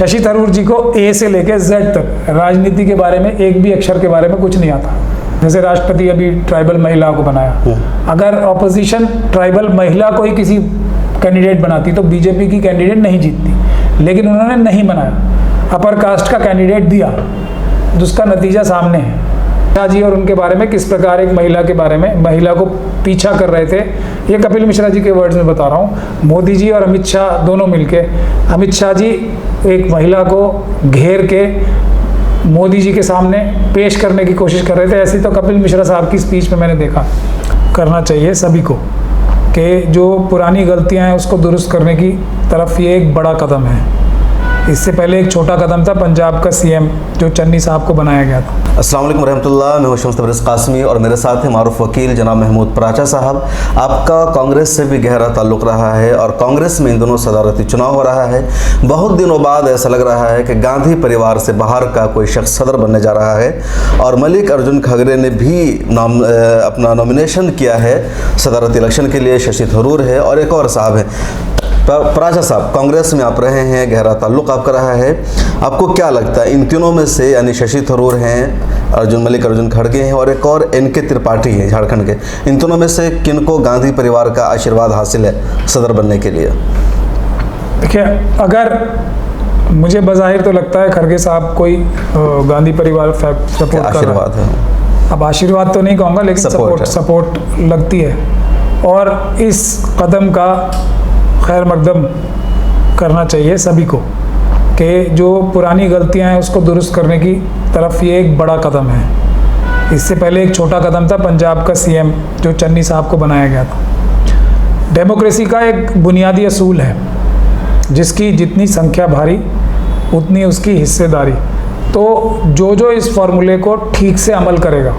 शशि थरूर जी को ए से लेकर जेड तक राजनीति के बारे में एक भी अक्षर के बारे में कुछ नहीं आता। जैसे राष्ट्रपति अभी ट्राइबल महिला को बनाया, अगर ऑपोजिशन ट्राइबल महिला को ही किसी कैंडिडेट बनाती तो बीजेपी की कैंडिडेट नहीं जीतती, लेकिन उन्होंने नहीं बनाया, अपर कास्ट का कैंडिडेट दिया, जिसका नतीजा सामने है। शाह जी और उनके बारे में किस प्रकार एक महिला के बारे में, महिला को पीछा कर रहे थे, ये कपिल मिश्रा जी के वर्ड्स में बता रहा हूँ। मोदी जी और अमित शाह दोनों मिलके, अमित शाह जी एक महिला को घेर के मोदी जी के सामने पेश करने की कोशिश कर रहे थे। ऐसी तो कपिल मिश्रा साहब की स्पीच में मैंने देखा। करना चाहिए सभी को कि जो पुरानी गलतियां हैं उसको दुरुस्त करने की तरफ ये एक बड़ा कदम है। इससे पहले एक छोटा कदम था पंजाब का सीएम जो चन्नी साहब को बनाया गया था। अस्सलाम वालेकुम रहमतुल्लाह, मैं हूं शम्स तबरेज़ कासमी और मेरे साथ हैं मारूफ वकील जनाब महमूद पराचा साहब। आपका कांग्रेस से भी गहरा ताल्लुक़ रहा है और कांग्रेस में इन दोनों सदारती चुनाव हो रहा है। बहुत दिनों बाद ऐसा लग रहा है कि गांधी परिवार से बाहर का कोई शख्स सदर बनने जा रहा है और मलिक अर्जुन खड़गे ने भी अपना नॉमिनेशन किया है सदारती इलेक्शन के लिए। शशि थरूर है और एक और साहब हैं। पराचा साहब, कांग्रेस में आप रहे हैं, गहरा ताल्लुक़ आपका रहा है, आपको क्या लगता है इन तीनों में से, यानी शशि थरूर हैं, मलिक अर्जुन खड़गे हैं और एक और NK त्रिपाठी हैं झारखंड के, इन दोनों में से किनको गांधी परिवार का आशीर्वाद हासिल है सदर बनने के लिए? देखिए, अगर मुझे बज़ाहिर तो लगता है खड़गे साहब कोई गांधी परिवार सपोर्ट का आशीर्वाद है। अब आशीर्वाद तो नहीं कहूँगा, लेकिन सपोर्ट लगती है और इस कदम का खैर मकदम करना चाहिए सभी को कि जो पुरानी गलतियां हैं उसको दुरुस्त करने की तरफ ये एक बड़ा कदम है। इससे पहले एक छोटा कदम था पंजाब का सीएम जो चन्नी साहब को बनाया गया था। डेमोक्रेसी का एक बुनियादी असूल है, जिसकी जितनी संख्या भारी उतनी उसकी हिस्सेदारी। तो जो इस फॉर्मूले को ठीक से अमल करेगा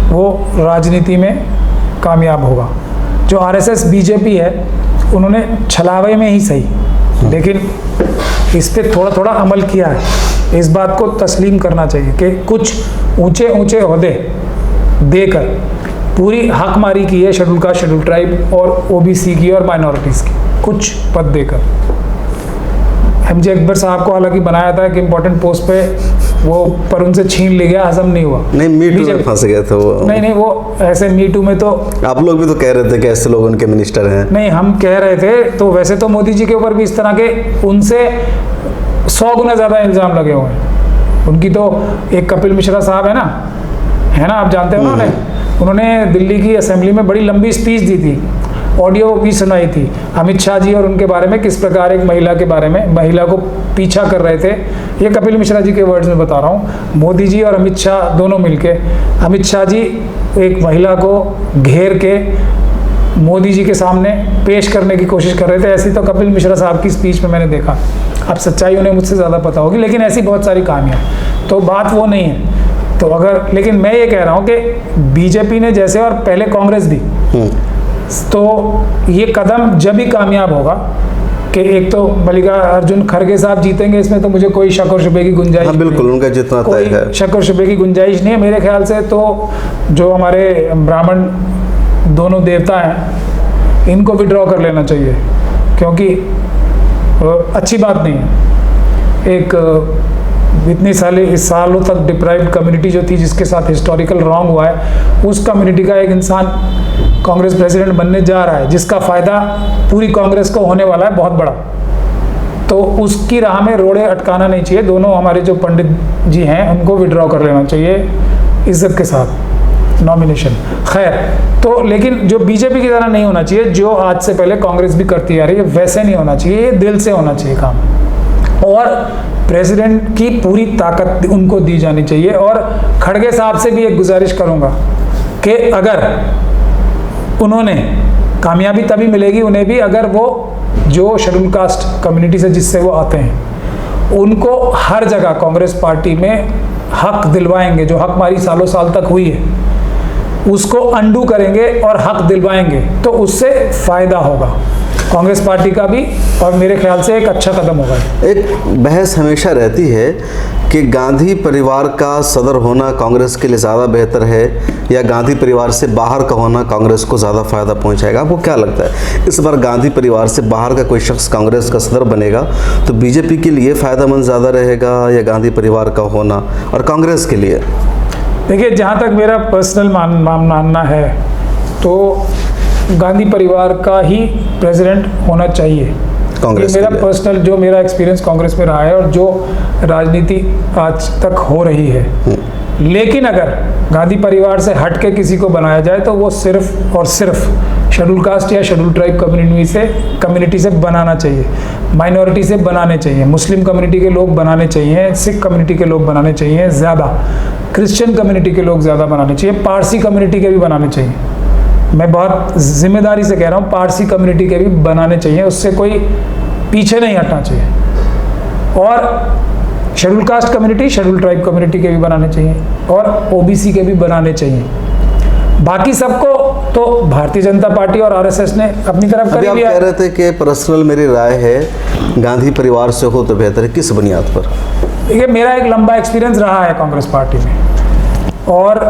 वो राजनीति में कामयाब होगा। जो RSS बीजेपी है उन्होंने छलावे में ही सही, लेकिन इस पे थोड़ा थोड़ा अमल किया है। इस बात को तस्लीम करना चाहिए कि कुछ ऊंचे ऊंचे ओहदे देकर पूरी हकमारी की है शेड्यूल कास्ट, शेड्यूल ट्राइब और OBC की और माइनॉरिटीज़ की, कुछ पद देकर। MJ अकबर साहब को हालांकि बनाया था कि इम्पोर्टेंट पोस्ट पे वो, पर उनसे छीन ले गया, हजम नहीं हुआ। नहीं, मी टू में फंस गया था वो। नहीं, वो ऐसे मी टू में तो आप लोग भी तो कह रहे थे कि ऐसे लोग उनके मिनिस्टर हैं। नहीं, हम कह रहे थे तो वैसे तो मोदी जी के ऊपर भी इस तरह के उनसे 100 गुना ज़्यादा इल्ज़ाम लगे हुए हैं। उनकी तो एक कपिल मिश्रा साहब है ना, आप जानते हो ना, उन्होंने दिल्ली की असेंबली में बड़ी लंबी स्पीच दी थी, ऑडियो भी सुनाई थी अमित शाह जी और उनके बारे में किस प्रकार एक महिला के बारे में, महिला को पीछा कर रहे थे। ये कपिल मिश्रा जी के वर्ड्स में बता रहा हूँ। मोदी जी और अमित शाह दोनों मिलके, अमित शाह जी एक महिला को घेर के मोदी जी के सामने पेश करने की कोशिश कर रहे थे। ऐसी तो कपिल मिश्रा साहब की स्पीच में मैंने देखा। अब सच्चाई उन्हें मुझसे ज़्यादा पता होगी, लेकिन ऐसी बहुत सारी कहानियाँ, तो बात वो नहीं है। तो अगर, लेकिन मैं ये कह रहा हूँ कि बीजेपी ने जैसे और पहले कांग्रेस दी, तो ये कदम जब ही कामयाब होगा कि एक तो मल्लिकार्जुन खड़गे साहब जीतेंगे, इसमें तो मुझे कोई शक और शुबे की गुंजाइश नहीं। बिल्कुल, उनका जितना तय है, शक और शुबे की गुंजाइश नहीं है मेरे ख्याल से। तो जो हमारे ब्राह्मण दोनों देवता हैं इनको विड्रॉ कर लेना चाहिए, क्योंकि अच्छी बात नहीं है। एक इतनी सालों तक डिप्राइव्ड कम्युनिटी जो थी, जिसके साथ हिस्टोरिकल रॉन्ग हुआ है, उस कम्युनिटी का एक इंसान कांग्रेस प्रेसिडेंट बनने जा रहा है, जिसका फ़ायदा पूरी कांग्रेस को होने वाला है बहुत बड़ा। तो उसकी राह में रोड़े अटकाना नहीं चाहिए। दोनों हमारे जो पंडित जी हैं उनको विड्रॉ कर लेना चाहिए इज्जत के साथ नॉमिनेशन। खैर, तो लेकिन जो बीजेपी की तरह नहीं होना चाहिए, जो आज से पहले कांग्रेस भी करती आ रही है, वैसे नहीं होना चाहिए। ये दिल से होना चाहिए काम, और प्रेसिडेंट की पूरी ताकत उनको दी जानी चाहिए। और खड़गे साहब से भी एक गुजारिश करूंगा कि अगर उन्होंने, कामयाबी तभी मिलेगी उन्हें भी अगर वो जो शेड्यूल कास्ट कम्युनिटी से जिससे वो आते हैं उनको हर जगह कांग्रेस पार्टी में हक दिलवाएंगे। जो हकमारी सालों साल तक हुई है उसको अंडू करेंगे और हक दिलवाएंगे, तो उससे फ़ायदा होगा। कांग्रेस पार्टी का भी, और मेरे ख्याल से एक अच्छा कदम होगा। एक बहस हमेशा रहती है कि गांधी परिवार का सदर होना कांग्रेस के लिए ज़्यादा बेहतर है या गांधी परिवार से बाहर का होना कांग्रेस को ज़्यादा फायदा पहुंचाएगा। आपको क्या लगता है, इस बार गांधी परिवार से बाहर का कोई शख्स कांग्रेस का सदर बनेगा तो बीजेपी के लिए फ़ायदेमंद ज़्यादा रहेगा या गांधी परिवार का होना, और कांग्रेस के लिए? देखिए, जहाँ तक मेरा पर्सनल मानना है तो गांधी परिवार का ही प्रेसिडेंट होना चाहिए। कांग्रेस ये मेरा पर्सनल, जो मेरा एक्सपीरियंस कांग्रेस में रहा है और जो राजनीति आज तक हो रही है। लेकिन अगर गांधी परिवार से हट के किसी को बनाया जाए तो वो सिर्फ और सिर्फ शेड्यूल कास्ट या शेड्यूल ट्राइब कम्युनिटी से बनाना चाहिए, माइनॉरिटी से बनाने चाहिए, मुस्लिम कम्युनिटी के लोग बनाने चाहिए, सिख कम्युनिटी के लोग बनाने चाहिए ज़्यादा, क्रिश्चियन कम्युनिटी के लोग ज़्यादा बनाने चाहिए, पारसी कम्युनिटी के भी बनाने चाहिए। मैं बहुत जिम्मेदारी से कह रहा हूँ, पारसी कम्युनिटी के भी बनाने चाहिए, उससे कोई पीछे नहीं हटना चाहिए। और schedule caste community, schedule tribe community के भी बनाने चाहिए और ओबीसी के भी बनाने चाहिए। बाकी सबको तो भारतीय जनता पार्टी और आरएसएस ने अपनी तरफ कर लिया। आप कह रहे थे कि पर्सनल मेरी राय है गांधी परिवार से हो तो बेहतर है, किस बुनियाद पर? देखिए, मेरा एक लंबा एक्सपीरियंस रहा है कांग्रेस पार्टी में, और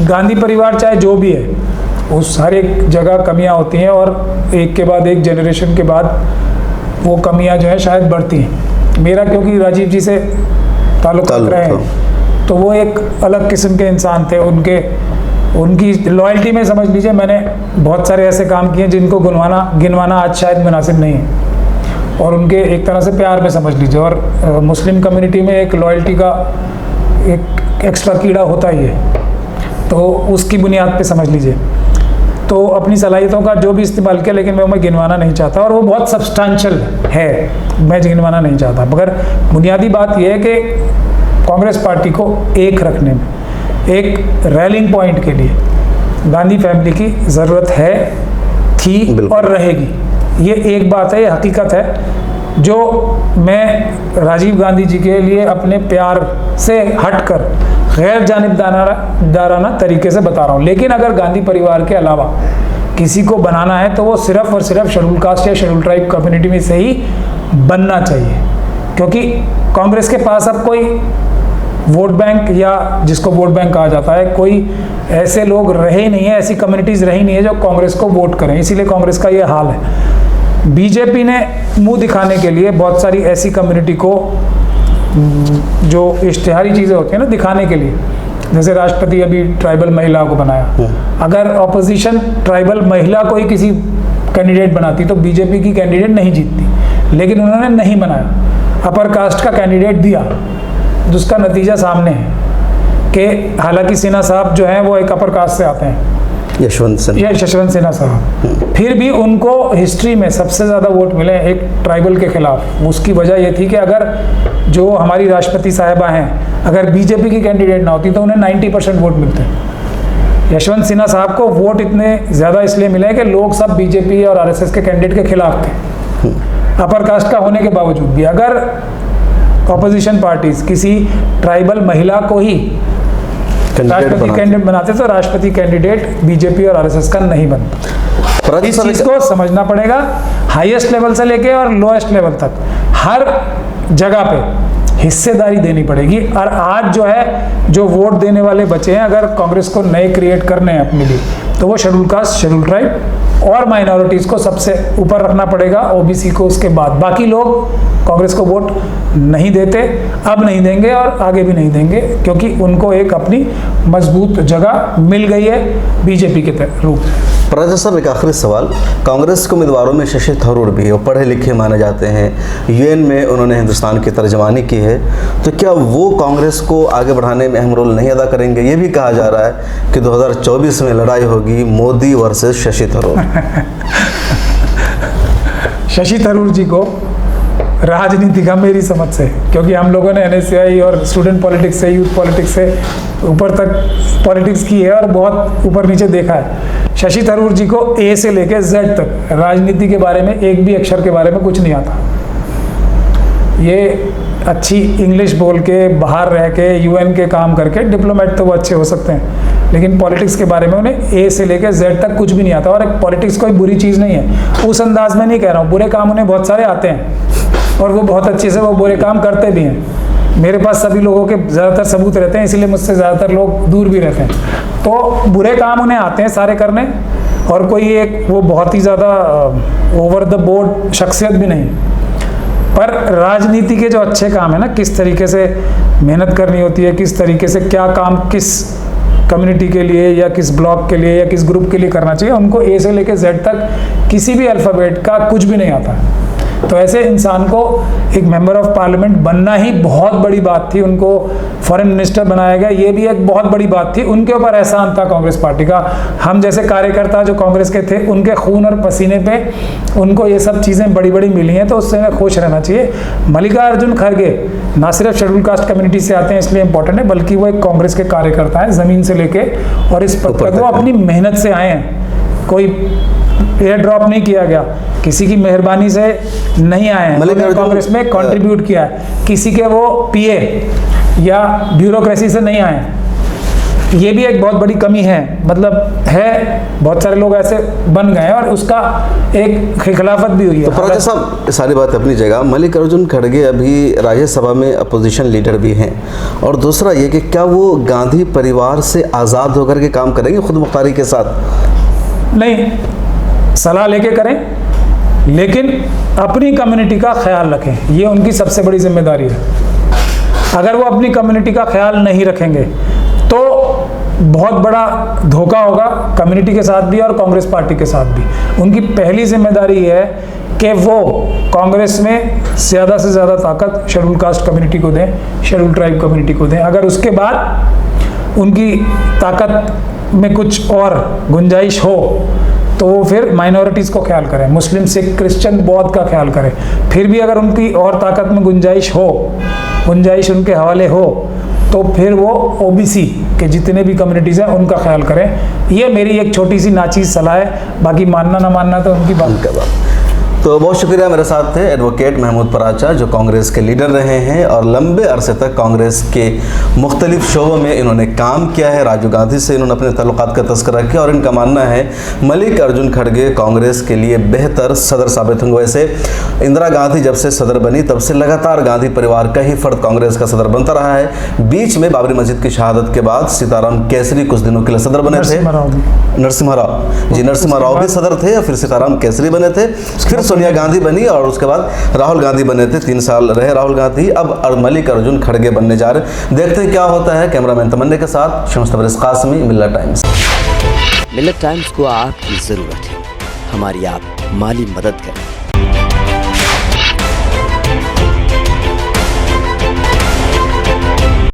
गांधी परिवार चाहे जो भी है, उस हर एक जगह कमियां होती हैं और एक के बाद एक जनरेशन के बाद वो कमियां जो है शायद बढ़ती हैं। मेरा क्योंकि राजीव जी से ताल्लुक रहे हैं तो वो एक अलग किस्म के इंसान थे। उनकी लॉयल्टी में समझ लीजिए मैंने बहुत सारे ऐसे काम किए जिनको गिनवाना आज शायद मुनासिब नहीं है, और उनके एक तरह से प्यार में समझ लीजिए। और मुस्लिम कम्युनिटी में एक लॉयल्टी का एक एक्स्ट्रा कीड़ा होता ही है, तो उसकी बुनियाद पे समझ लीजिए। तो अपनी सलाहियतों का जो भी इस्तेमाल किया, लेकिन मैं गिनवाना नहीं चाहता, और वो बहुत सब्सटेंशियल है, मैं गिनवाना नहीं चाहता। मगर बुनियादी बात यह है कि कांग्रेस पार्टी को एक रखने में, एक रैलिंग पॉइंट के लिए गांधी फैमिली की ज़रूरत है, थी और रहेगी। ये एक बात है, ये हकीकत है जो मैं राजीव गांधी जी के लिए अपने प्यार से हटकर गैर जानिबदाराना तरीके से बता रहा हूँ। लेकिन अगर गांधी परिवार के अलावा किसी को बनाना है तो वो सिर्फ और सिर्फ शेड्यूल कास्ट या शेड्यूल ट्राइब कम्युनिटी में से ही बनना चाहिए, क्योंकि कांग्रेस के पास अब कोई वोट बैंक, या जिसको वोट बैंक कहा जाता है, कोई ऐसे लोग रहे ही नहीं है, ऐसी कम्युनिटीज़ रही नहीं है जो कांग्रेस को वोट करें। इसीलिए कांग्रेस का ये हाल है। बीजेपी ने मुंह दिखाने के लिए बहुत सारी ऐसी कम्युनिटी को, जो इश्तिहारी चीज़ें होती हैं ना दिखाने के लिए, जैसे राष्ट्रपति अभी ट्राइबल महिला को बनाया। अगर ऑपोजिशन ट्राइबल महिला को ही किसी कैंडिडेट बनाती तो बीजेपी की कैंडिडेट नहीं जीतती, लेकिन उन्होंने नहीं बनाया, अपर कास्ट का कैंडिडेट दिया, जिसका नतीजा सामने है कि हालांकि सिन्हा साहब जो हैं वो एक अपर कास्ट से आते हैं, यशवंत सिन्हा साहब, फिर भी उनको हिस्ट्री में सबसे ज़्यादा वोट मिले एक ट्राइबल के खिलाफ। उसकी वजह ये थी कि अगर जो हमारी राष्ट्रपति साहिबा हैं, अगर बीजेपी की कैंडिडेट ना होती तो उन्हें 90% वोट मिलते। यशवंत सिन्हा साहब को वोट इतने ज़्यादा इसलिए मिले कि लोग सब बीजेपी और आरएसएस के कैंडिडेट के खिलाफ थे, अपर कास्ट का होने के बावजूद भी। अगर ऑपोजिशन पार्टीज किसी ट्राइबल महिला को ही राष्ट्रपति कैंडिडेट बनाते तो राष्ट्रपति कैंडिडेट बीजेपी और आरएसएस का नहीं बनता। इस चीज को समझना पड़ेगा, हाईएस्ट लेवल से लेके और लोएस्ट लेवल तक हर जगह पे हिस्सेदारी देनी पड़ेगी। और आज जो है, जो वोट देने वाले बचे हैं, अगर कांग्रेस को नए क्रिएट करने हैं अपने लिए, तो वो शेड्यूल कास्ट, शेड्यूल ट्राइब और माइनॉरिटीज़ को सबसे ऊपर रखना पड़ेगा, ओबीसी को उसके बाद। बाकी लोग कांग्रेस को वोट नहीं देते, अब नहीं देंगे और आगे भी नहीं देंगे, क्योंकि उनको एक अपनी मजबूत जगह मिल गई है बीजेपी के रूप में। प्राचा साहब, एक आखिरी सवाल, कांग्रेस के उम्मीदवारों में शशि थरूर भी है, वो पढ़े लिखे माने जाते हैं, यूएन में उन्होंने हिंदुस्तान की तर्जमानी की है, तो क्या वो कांग्रेस को आगे बढ़ाने में अहम रोल नहीं अदा करेंगे? ये भी कहा जा रहा है कि 2024 में लड़ाई होगी मोदी वर्सेस शशि थरूर। शशि थरूर जी को राजनीति का मेरी समझ से, क्योंकि हम लोगों ने NSCI और स्टूडेंट पॉलिटिक्स से, यूथ पॉलिटिक्स से ऊपर तक पॉलिटिक्स की है और बहुत ऊपर नीचे देखा है। शशि थरूर जी को A से लेकर Z तक राजनीति के बारे में एक भी अक्षर के बारे में कुछ नहीं आता। ये अच्छी इंग्लिश बोल के, बाहर रह के, UN के काम करके डिप्लोमेट तो वो अच्छे हो सकते हैं, लेकिन पॉलिटिक्स के बारे में उन्हें ए से लेकर जेड तक कुछ भी नहीं आता। और एक पॉलिटिक्स कोई बुरी चीज़ नहीं है, उस अंदाज में नहीं कह रहा हूँ, बुरे काम उन्हें बहुत सारे आते हैं और वो बहुत अच्छे से वो बुरे काम करते भी हैं। मेरे पास सभी लोगों के ज़्यादातर सबूत रहते हैं, इसीलिए मुझसे ज़्यादातर लोग दूर भी रहते हैं। तो बुरे काम उन्हें आते हैं सारे करने, और कोई एक वो बहुत ही ज़्यादा ओवर द बोर्ड शख्सियत भी नहीं। पर राजनीति के जो अच्छे काम है ना, किस तरीके से मेहनत करनी होती है, किस तरीके से क्या काम किस कम्युनिटी के लिए या किस ब्लॉक के लिए या किस ग्रुप के लिए करना चाहिए, उनको ए से लेकर जेड तक किसी भी अल्फ़ाबेट का कुछ भी नहीं आता है। तो ऐसे इंसान को एक मेंबर ऑफ पार्लियामेंट बनना ही बहुत बड़ी बात थी। उनको फॉरेन मिनिस्टर बनाया गया, ये भी एक बहुत बड़ी बात थी। उनके ऊपर एहसान था कांग्रेस पार्टी का। हम जैसे कार्यकर्ता जो कांग्रेस के थे, उनके खून और पसीने पे उनको ये सब चीज़ें बड़ी बड़ी मिली हैं, तो उससे हमें खुश रहना चाहिए। मल्लिकार्जुन खड़गे ना सिर्फ शेड्यूल कास्ट कम्युनिटी से आते हैं इसलिए इंपॉर्टेंट है, बल्कि वो एक कांग्रेस के कार्यकर्ता हैं ज़मीन से लेके, और इस पद तक वो अपनी मेहनत से आए हैं। कोई एयर ड्रॉप नहीं किया गया, किसी की मेहरबानी से नहीं आए हैं, उन्होंने कांग्रेस में कंट्रीब्यूट किया है। किसी के वो पीए या ब्यूरोक्रेसी से नहीं आए। ये भी एक बहुत बड़ी कमी है, मतलब है, बहुत सारे लोग ऐसे बन गए हैं और उसका एक खिलाफत भी हुई है। तो प्राचा साहब, सारी बात अपनी जगह। मल्लिकार्जुन खड़गे अभी राज्यसभा में अपोजिशन लीडर भी हैं, और दूसरा ये कि क्या वो गांधी परिवार से आज़ाद होकर के काम करेंगे खुद मुख्तारी के साथ? नहीं, सलाह लेके करें, लेकिन अपनी कम्युनिटी का ख्याल रखें, ये उनकी सबसे बड़ी जिम्मेदारी है। अगर वो अपनी कम्युनिटी का ख्याल नहीं रखेंगे तो बहुत बड़ा धोखा होगा कम्युनिटी के साथ भी और कांग्रेस पार्टी के साथ भी। उनकी पहली जिम्मेदारी है कि वो कांग्रेस में ज़्यादा से ज़्यादा ताकत शेड्यूल कास्ट कम्युनिटी को दें, शेड्यूल ट्राइब कम्युनिटी को दें। अगर उसके बाद उनकी ताकत में कुछ और गुंजाइश हो तो वो फिर माइनॉरिटीज़ को ख्याल करें, मुस्लिम, सिख, क्रिश्चियन, बौद्ध का ख्याल करें। फिर भी अगर उनकी और ताकत में गुंजाइश उनके हवाले हो, तो फिर वो ओबीसी के जितने भी कम्युनिटीज़ हैं उनका ख्याल करें। ये मेरी एक छोटी सी नाचीज़ सलाह है, बाकी मानना ना मानना तो उनकी बात का बात। तो बहुत शुक्रिया। मेरे साथ थे एडवोकेट महमूद पराचा, जो कांग्रेस के लीडर रहे हैं और लंबे अरसे तक कांग्रेस के मुख्तलिफ शोबों में इन्होंने काम किया है। राजीव गांधी से इन्होंने अपने ताल्लुकात का तस्करा किया और इनका मानना है मल्लिकार्जुन खड़गे कांग्रेस के लिए बेहतर सदर साबित होंगे। वैसे इंदिरा गांधी जब से सदर बनी तब से लगातार गांधी परिवार का ही फर्द कांग्रेस का सदर बनता रहा है। बीच में बाबरी मस्जिद की शहादत के बाद सीताराम केसरी कुछ दिनों के लिए सदर बने थे। नरसिम्हा राव जी, नरसिम्हा राव भी सदर थे, फिर सीताराम केसरी बने थे, फिर सोनिया गांधी बनी और उसके बाद राहुल गांधी बने थे। 3 साल रहे राहुल गांधी। अब मल्लिकार्जुन खड़गे बनने जा रहे। देखते हैं क्या होता है। कैमरामैन तमन्ने के साथ शम्स तबरेज़ कासमी, मिल्लत टाइम्स। मिल्लत टाइम्स को आपकी ज़रूरत है, हमारी आप माली मदद करें।